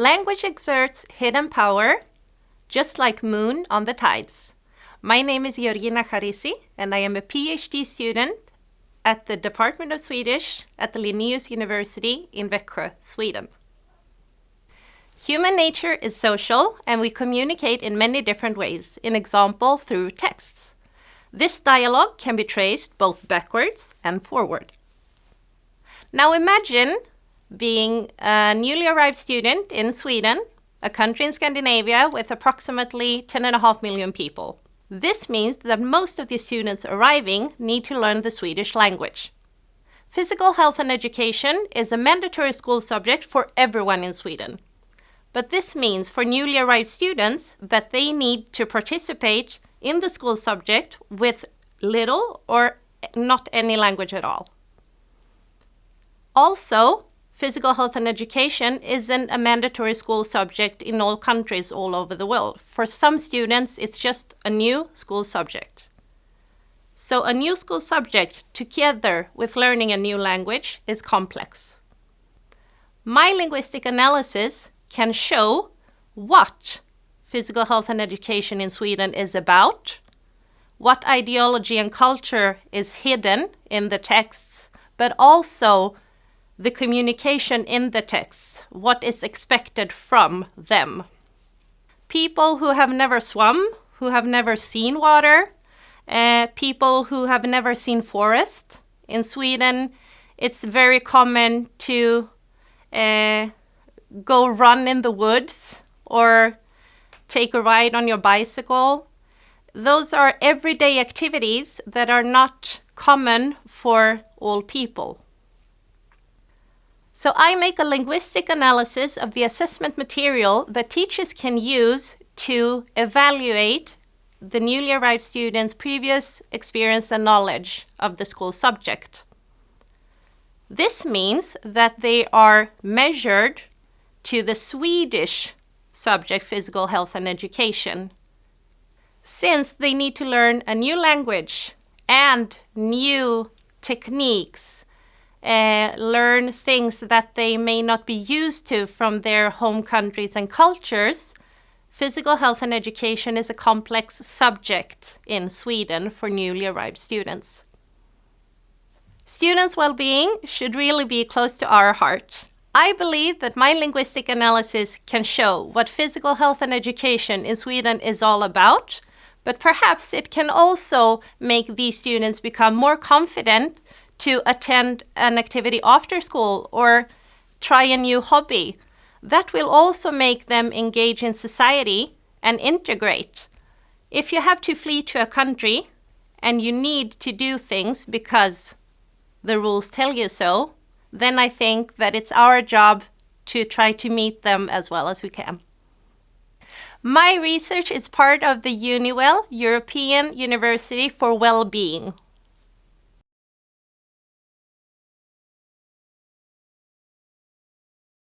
Language exerts hidden power, just like moon on the tides. My name is Georgina Charissis, and I am a PhD student at the Department of Swedish at the Nantes University in Växjö, Sweden. Human nature is social, and we communicate in many different ways, in example, through texts. This dialogue can be traced both backwards and forward. Now imagine being a newly arrived student in Sweden, a country in Scandinavia with approximately 10.5 million people. This means that most of the students arriving need to learn the Swedish language. Physical health and education is a mandatory school subject for everyone in Sweden. But this means for newly arrived students that they need to participate in the school subject with little or not any language at all. Also, physical health and education isn't a mandatory school subject in all countries all over the world. For some students, it's just a new school subject. So a new school subject together with learning a new language is complex. My linguistic analysis can show what physical health and education in Sweden is about, what ideology and culture is hidden in the texts, but also the communication in the texts, what is expected from them. People who have never swum, who have never seen water, people who have never seen forest. In Sweden, it's very common to go run in the woods or take a ride on your bicycle. Those are everyday activities that are not common for all people. So I make a linguistic analysis of the assessment material that teachers can use to evaluate the newly arrived students' previous experience and knowledge of the school subject. This means that they are measured to the Swedish subject, physical health and education. Since they need to learn a new language and new techniques, learn things that they may not be used to from their home countries and cultures, physical health and education is a complex subject in Sweden for newly arrived students. Students' well-being should really be close to our heart. I believe that my linguistic analysis can show what physical health and education in Sweden is all about, but perhaps it can also make these students become more confident to attend an activity after school or try a new hobby. That will also make them engage in society and integrate. If you have to flee to a country and you need to do things because the rules tell you so, then I think that it's our job to try to meet them as well as we can. My research is part of the EUniWell European University for Well-being,